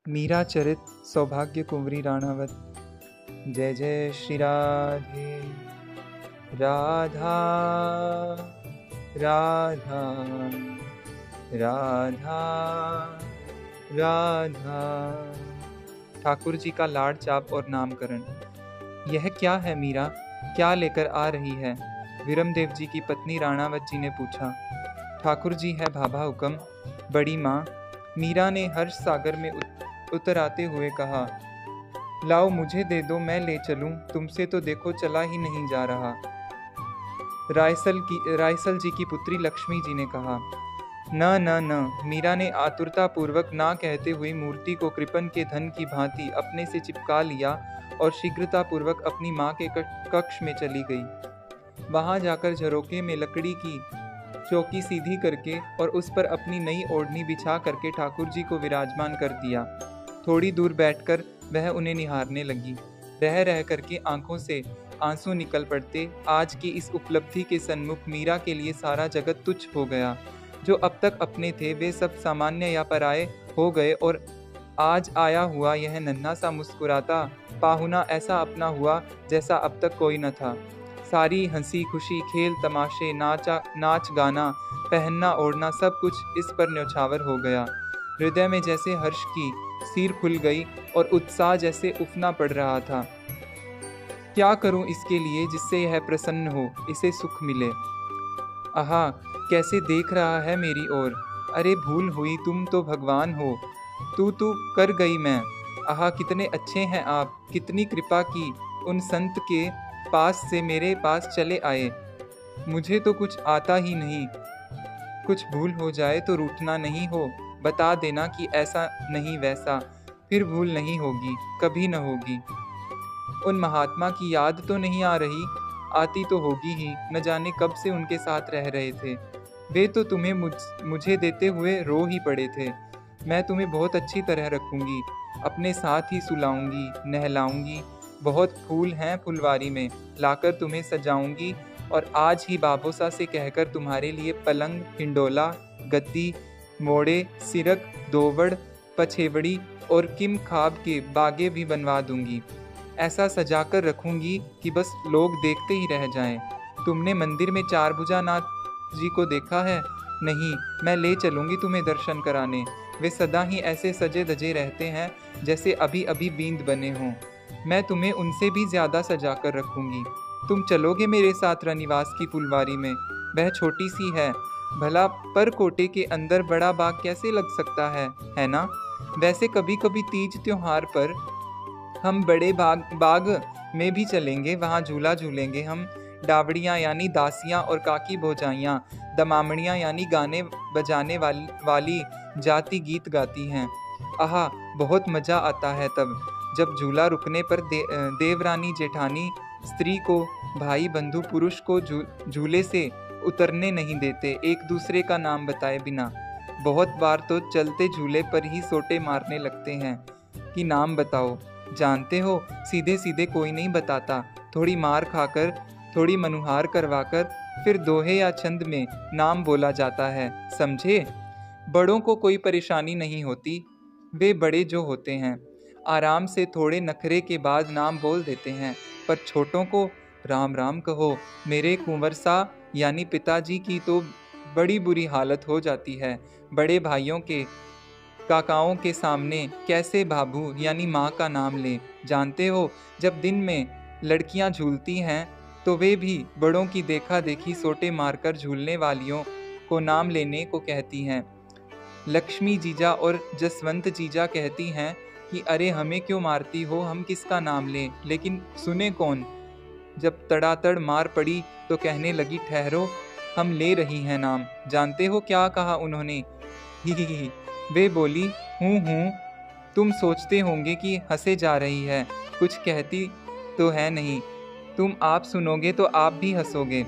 मीरा चरित सौभाग्य कुंवरी राणावत। जय जय श्री राधे राधा राधा राधा राधा। ठाकुर जी का लाड़ चाप और नामकरण। यह क्या है मीरा, क्या लेकर आ रही है? विरमदेव जी की पत्नी राणावत जी ने पूछा। ठाकुर जी है भाभा हुक्म, बड़ी माँ। मीरा ने हर्ष सागर में उतर आते हुए कहा, लाओ मुझे दे दो, मैं ले चलूं, तुमसे तो देखो चला ही नहीं जा रहा। रायसल जी की पुत्री लक्ष्मी जी ने कहा। न न न, मीरा ने आतुरता पूर्वक ना कहते हुए मूर्ति को कृपन के धन की भांति अपने से चिपका लिया और शीघ्रता पूर्वक अपनी माँ के कक्ष में चली गई। वहां जाकर झरोके में लकड़ी की चौकी सीधी करके और उस पर अपनी नई ओढ़नी बिछा करके ठाकुर जी को विराजमान कर दिया। थोड़ी दूर बैठकर वह उन्हें निहारने लगी। रह रह करके आंखों से आंसू निकल पड़ते। आज की इस उपलब्धि के सन्मुख मीरा के लिए सारा जगत तुच्छ हो गया। जो अब तक अपने थे वे सब सामान्य या पराये हो गए और आज आया हुआ यह नन्हा सा मुस्कुराता पाहुना ऐसा अपना हुआ जैसा अब तक कोई न था। सारी हंसी खुशी, खेल तमाशे, नाच गाना, पहनना ओढ़ना सब कुछ इस पर न्यौछावर हो गया। हृदय में जैसे हर्ष की सीर खुल गई और उत्साह जैसे उफना पड़ रहा था। क्या करूं इसके लिए जिससे यह प्रसन्न हो, इसे सुख मिले। आहा, कैसे देख रहा है मेरी ओर। अरे भूल हुई, तुम तो भगवान हो। तू कर गई मैं। आहा, कितने अच्छे हैं आप, कितनी कृपा की। उन संत के पास से मेरे पास चले आए। मुझे तो कुछ आता ही नहीं। कुछ भूल हो जाए तो रूठना नहीं हो, बता देना कि ऐसा नहीं वैसा, फिर भूल नहीं होगी, कभी न होगी। उन महात्मा की याद तो नहीं आ रही? आती तो होगी ही, न जाने कब से उनके साथ रह रहे थे। वे तो तुम्हें मुझे देते हुए रो ही पड़े थे। मैं तुम्हें बहुत अच्छी तरह रखूंगी, अपने साथ ही सुलाऊंगी, नहलाऊंगी। बहुत फूल हैं फुलवारी में, लाकर तुम्हें सजाऊंगी और आज ही बाबोसा से कहकर तुम्हारे लिए पलंग, हिंडोला, गद्दी, मोड़े, सिरक, दोवड़, पछेवड़ी और किम खाब के बागे भी बनवा दूंगी। ऐसा सजाकर रखूंगी कि बस लोग देखते ही रह जाएं। तुमने मंदिर में चारभुजानाथ जी को देखा है? नहीं, मैं ले चलूंगी तुम्हें दर्शन कराने। वे सदा ही ऐसे सजे धजे रहते हैं जैसे अभी अभी बींद बने हों। मैं तुम्हें उनसे भी ज्यादा सजा कर रखूंगी। तुम चलोगे मेरे साथ रनिवास की फुलवारी में? वह छोटी सी है, भला पर कोटे के अंदर बड़ा बाग कैसे लग सकता है ना? वैसे कभी कभी तीज त्योहार पर हम बड़े बाग में भी चलेंगे, वहाँ झूला झूलेंगे हम। डावड़ियाँ यानी दासियाँ और काकी भोजाइयाँ, दमामणियाँ यानी गाने बजाने वाली जाति गीत गाती हैं। आहा, बहुत मजा आता है तब, जब झूला रुकने पर देवरानी जेठानी स्त्री को भाई बंधु पुरुष को झूले से उतरने नहीं देते, एक दूसरे का नाम बताए बिना। बहुत बार तो चलते झूले पर ही सोटे मारने लगते हैं कि नाम बताओ। जानते हो, सीधे सीधे कोई नहीं बताता, थोड़ी मार खाकर, थोड़ी मनुहार करवाकर फिर दोहे या छंद में नाम बोला जाता है, समझे? बड़ों को कोई परेशानी नहीं होती। वे बड़े जो होते हैं आराम से थोड़े नखरे के बाद नाम बोल देते हैं, पर छोटों को राम राम कहो। मेरे कुंवर सा यानी पिताजी की तो बड़ी बुरी हालत हो जाती है। बड़े भाइयों के, काकाओं के सामने कैसे भाभू यानी माँ का नाम ले। जानते हो, जब दिन में लड़कियां झूलती हैं तो वे भी बड़ों की देखा देखी सोटे मारकर झूलने वालियों को नाम लेने को कहती हैं। लक्ष्मी जीजा और जसवंत जीजा कहती हैं कि अरे हमें क्यों मारती हो, हम किसका नाम लें। लेकिन सुने कौन? जब तड़ातड़ मार पड़ी तो कहने लगी, ठहरो, हम ले रही हैं नाम। जानते हो क्या कहा उन्होंने? ही। वे बोली, हूँ। तुम सोचते होंगे कि हंसे जा रही है, कुछ कहती तो है नहीं। तुम आप सुनोगे तो आप भी हंसोगे।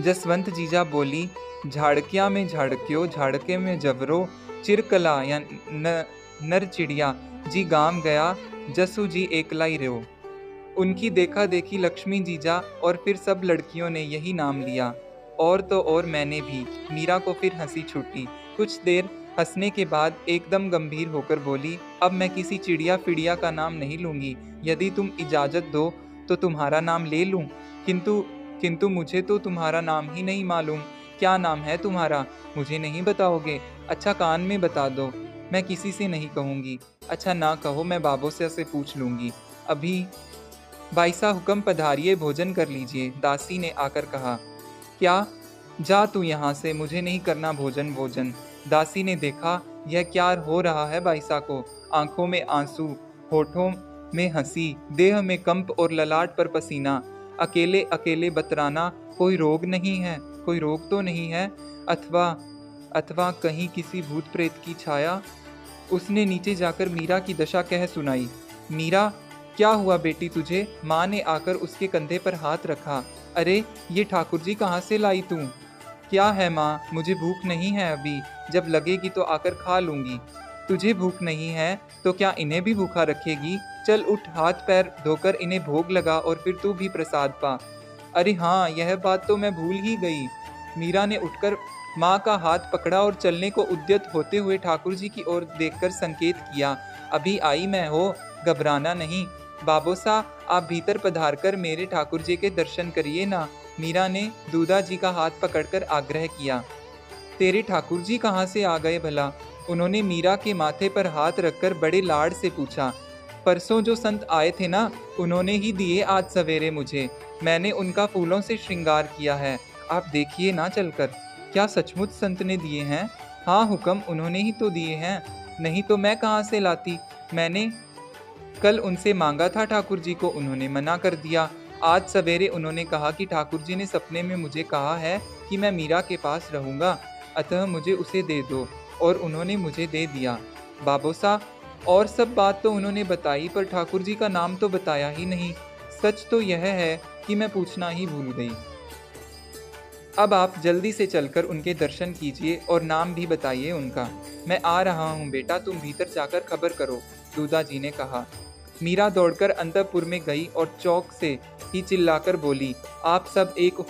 जसवंत जीजा बोली, झाड़किया में झाड़क्यो, झाड़के में जवरो, चिरकला या नर चिड़िया जी गाम गया, जसू जी एकला ही रहो। उनकी देखा देखी लक्ष्मी जीजा और फिर सब लड़कियों ने यही नाम लिया, और तो और मैंने भी। मीरा को फिर हंसी छूटी। कुछ देर हंसने के बाद एकदम गंभीर होकर बोली, अब मैं किसी चिड़िया फिड़िया का नाम नहीं लूंगी। यदि तुम इजाजत दो तो तुम्हारा नाम ले लूं, किंतु किंतु मुझे तो तुम्हारा नाम ही नहीं मालूम। क्या नाम है तुम्हारा? मुझे नहीं बताओगे? अच्छा कान में बता दो, मैं किसी से नहीं कहूंगी। अच्छा ना कहो, मैं बाबोसा से पूछ लूंगी। अभी बाईसा हुक्म पधारिए, भोजन कर लीजिए, दासी ने आकर कहा। क्या? जा तू यहाँ से, मुझे नहीं करना भोजन भोजन। दासी ने देखा यह क्या हो रहा है बाईसा को। आंखों में आंसू, होठों में हंसी, देह में कंप और ललाट पर पसीना। अकेले अकेले बतराना। कोई रोग नहीं है? कोई रोग तो नहीं है? अथवा अथवा कहीं किसी भूत प्रेत की छाया? उसने नीचे जाकर मीरा की दशा कह सुनाई। मीरा, क्या हुआ बेटी तुझे? माँ ने आकर उसके कंधे पर हाथ रखा। अरे ये ठाकुर जी कहाँ से लाई तू? क्या है माँ, मुझे भूख नहीं है अभी, जब लगेगी तो आकर खा लूंगी। तुझे भूख नहीं है तो क्या इन्हें भी भूखा रखेगी? चल उठ, हाथ पैर धोकर इन्हें भोग लगा और फिर तू भी प्रसाद पा। अरे हाँ, यह बात तो मैं भूल ही गई। मीरा ने उठकर माँ का हाथ पकड़ा और चलने को उद्यत होते हुए ठाकुर जी की ओर देखकर संकेत किया। अभी आई मैं हो, घबराना नहीं। बाबोसा, आप भीतर पधारकर मेरे ठाकुर जी के दर्शन करिए ना। मीरा ने दूधा जी का हाथ पकड़कर आग्रह किया। तेरे ठाकुर जी कहाँ से आ गए भला? उन्होंने मीरा के माथे पर हाथ रखकर बड़े लाड से पूछा। परसों जो संत आए थे ना, उन्होंने ही दिए आज सवेरे मुझे। मैंने उनका फूलों से श्रृंगार किया है, आप देखिए ना चलकर। क्या सचमुच संत ने दिए हैं? हाँ हुक्म, उन्होंने ही तो दिए हैं, नहीं तो मैं कहाँ से लाती। मैंने कल उनसे मांगा था ठाकुर जी को, उन्होंने मना कर दिया। आज सवेरे उन्होंने कहा कि ठाकुर जी ने सपने में मुझे कहा है कि मैं मीरा के पास रहूंगा, अतः मुझे उसे दे दो, और उन्होंने मुझे दे दिया। बाबोसा, और सब बात तो उन्होंने बताई, पर ठाकुर जी का नाम तो बताया ही नहीं। सच तो यह है कि मैं पूछना ही भूल गई। अब आप जल्दी से चलकर उनके दर्शन कीजिए और नाम भी बताइए उनका। मैं आ रहा हूँ बेटा, तुम भीतर जाकर खबर करो, दूधा जी ने कहा। मीरा दौड़कर अंतःपुर में गई और चौक से ही चिल्लाकर बोली, आप सब एक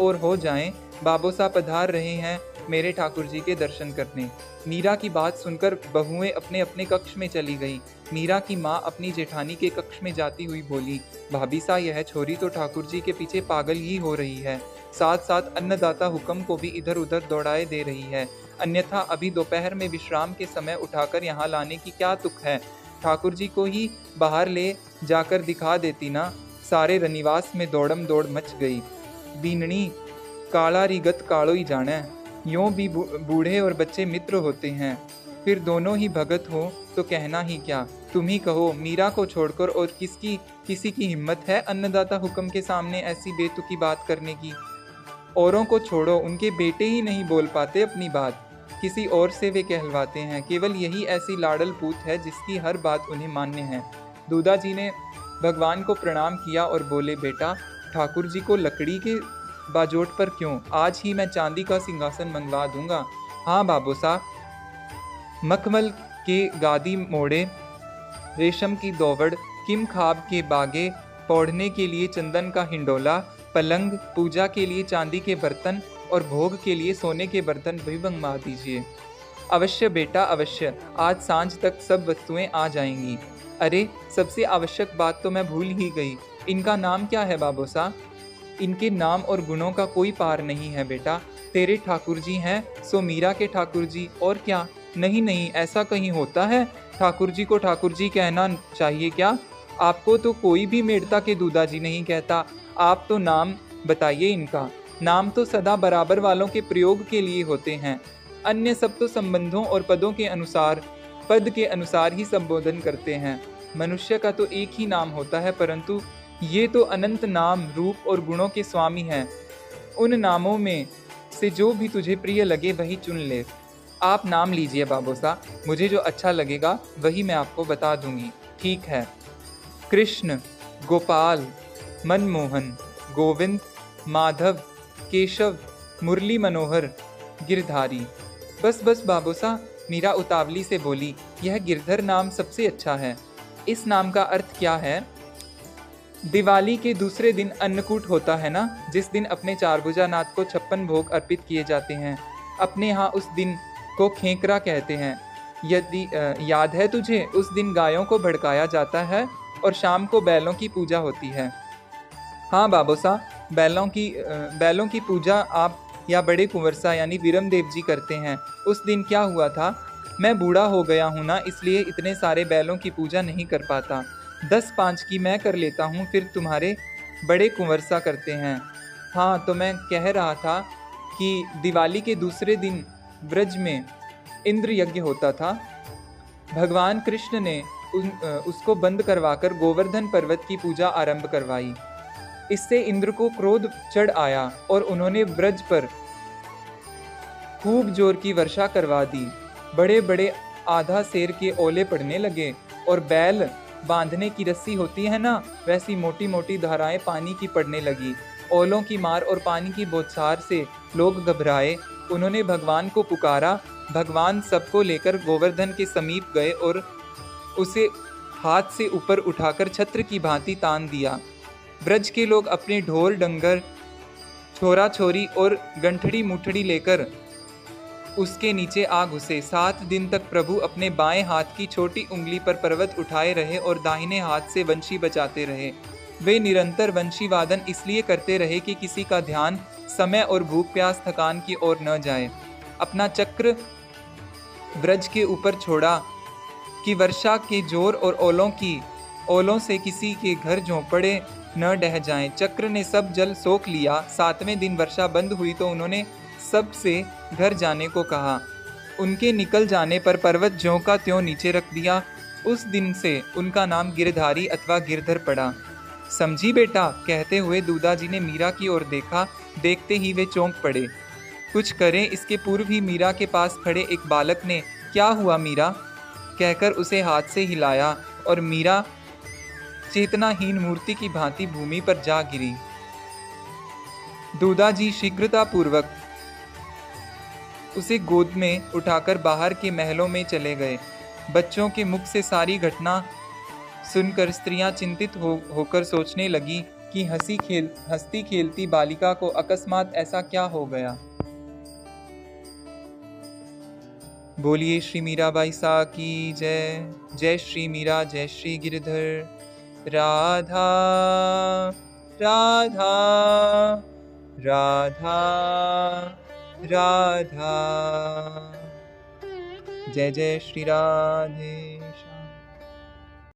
और हो जाएं, बाबोसा पधार रहे हैं मेरे ठाकुर जी के दर्शन करने। मीरा की बात सुनकर बहुएं अपने अपने कक्ष में चली गईं। मीरा की माँ अपनी जेठानी के कक्ष में जाती हुई बोली, भाभी सा, यह छोरी तो ठाकुर जी के पीछे पागल ही हो रही है, साथ साथ अन्नदाता हुक्म को भी इधर उधर दौड़ाए दे रही है। अन्यथा अभी दोपहर में विश्राम के समय उठाकर यहाँ लाने की क्या तुक है? ठाकुर जी को ही बाहर ले जाकर दिखा देती ना। सारे रनिवास में दौड़म दौड़ मच गई। बीननी काला रिगत कालो ही जाने, यूं भी बूढ़े और बच्चे मित्र होते हैं, फिर दोनों ही भगत हो तो कहना ही क्या। तुम ही कहो, मीरा को छोड़कर और किसी की हिम्मत है अन्नदाता हुक्म के सामने ऐसी बेतुकी बात करने की? औरों को छोड़ो, उनके बेटे ही नहीं बोल पाते अपनी बात, किसी और से वे कहलवाते हैं। केवल यही ऐसी लाडल पूत है जिसकी हर बात उन्हें मान्य है। दूधा जी ने भगवान को प्रणाम किया और बोले, बेटा, ठाकुर जी को लकड़ी के बाजोट पर क्यों, आज ही मैं चांदी का सिंहासन मंगवा दूंगा। हाँ बाबू साहब, मखमल के गादी मोड़े, रेशम की दोवड़, किम खाब के बागे, पौढ़ने के लिए चंदन का हिंडोला, पलंग, पूजा के लिए चांदी के बर्तन और भोग के लिए सोने के बर्तन भी मंगवा दीजिए। अवश्य बेटा अवश्य, आज सांझ तक सब वस्तुएं आ जाएंगी। अरे सबसे आवश्यक बात तो मैं भूल ही गई, इनका नाम क्या है बाबोसा? इनके नाम और गुणों का कोई पार नहीं है बेटा। तेरे ठाकुर जी हैं सो मीरा के ठाकुर जी, और क्या? नहीं नहीं, ऐसा कहीं होता है? ठाकुर जी को ठाकुर जी कहना चाहिए क्या? आपको तो कोई भी मेड़ता के दूधा जी नहीं कहता। आप तो नाम बताइए इनका। नाम तो सदा बराबर वालों के प्रयोग के लिए होते हैं, अन्य सब तो संबंधों और पदों के अनुसार, पद के अनुसार ही संबोधन करते हैं। मनुष्य का तो एक ही नाम होता है, परंतु ये तो अनंत नाम, रूप और गुणों के स्वामी हैं। उन नामों में से जो भी तुझे प्रिय लगे वही चुन ले। आप नाम लीजिए बाबोसा, मुझे जो अच्छा लगेगा वही मैं आपको बता दूंगी। ठीक है? कृष्ण, गोपाल, मनमोहन, गोविंद, माधव, केशव, मुरली मनोहर, गिरधारी। बस बस बाबोसा, मीरा उतावली से बोली, यह गिरधर नाम सबसे अच्छा है। इस नाम का अर्थ क्या है? दिवाली के दूसरे दिन अन्नकूट होता है ना, जिस दिन अपने चारभुजा नाथ को 56 भोग अर्पित किए जाते हैं। अपने यहाँ उस दिन को खेकरा कहते हैं। यदि याद है तुझे, उस दिन गायों को भड़काया जाता है और शाम को बैलों की पूजा होती है। हाँ बाबोसा, बैलों की पूजा आप या बड़े कुंवरसा यानी विरम देव जी करते हैं। उस दिन क्या हुआ था, मैं बूढ़ा हो गया हूँ ना, इसलिए इतने सारे बैलों की पूजा नहीं कर पाता। 10-5 की मैं कर लेता हूँ, फिर तुम्हारे बड़े कुंवरसा करते हैं। हाँ, तो मैं कह रहा था कि दिवाली के दूसरे दिन ब्रज में इंद्र यज्ञ होता था। भगवान कृष्ण ने उसको बंद करवाकर गोवर्धन पर्वत की पूजा आरंभ करवाई। इससे इंद्र को क्रोध चढ़ आया और उन्होंने ब्रज पर खूब जोर की वर्षा करवा दी। बड़े बड़े आधा सेर के ओले पड़ने लगे और बैल बांधने की रस्सी होती है ना, वैसी मोटी मोटी धाराएं पानी की पड़ने लगी। ओलों की मार और पानी की बौछार से लोग घबराए। उन्होंने भगवान को पुकारा। भगवान सबको लेकर गोवर्धन के समीप गए और उसे हाथ से ऊपर उठाकर छत्र की भांति तान दिया। ब्रज के लोग अपने ढोल डंगर, छोरा छोरी और गंठड़ी मुठड़ी लेकर उसके नीचे आ घुसे। 7 दिन तक प्रभु अपने बाएं हाथ की छोटी उंगली पर पर्वत उठाए रहे और दाहिने हाथ से वंशी बजाते रहे। वे निरंतर वंशी वादन इसलिए करते रहे कि किसी का ध्यान समय और भूख प्यास थकान की ओर न जाए। अपना चक्र ब्रज के ऊपर छोड़ा कि वर्षा के जोर और ओलों से किसी के घर झोंपड़े न ढह जाएं। चक्र ने सब जल सोख लिया। 7वें दिन वर्षा बंद हुई तो उन्होंने सब से घर जाने को कहा। उनके निकल जाने पर पर्वत ज्यों का त्यों नीचे रख दिया। उस दिन से उनका नाम गिरधारी अथवा गिरधर पड़ा। समझी बेटा, कहते हुए दूधा जी ने मीरा की ओर देखा। देखते ही वे चौंक पड़े। कुछ करें इसके पूर्व ही मीरा के पास खड़े एक बालक ने क्या हुआ मीरा कहकर उसे हाथ से हिलाया और मीरा चेतनाहीन मूर्ति की भांति भूमि पर जा गिरी। दूधा जी शीघ्रतापूर्वक उसे गोद में उठाकर बाहर के महलों में चले गए। बच्चों के मुख से सारी घटना सुनकर स्त्रियां चिंतित होकर सोचने लगी कि हंसती खेलती बालिका को अकस्मात ऐसा क्या हो गया। बोलिए श्री मीराबाई सा की जय। जय श्री मीरा, जय श्री गिरधर। राधा राधा राधा राधा। जय जय श्री राधे।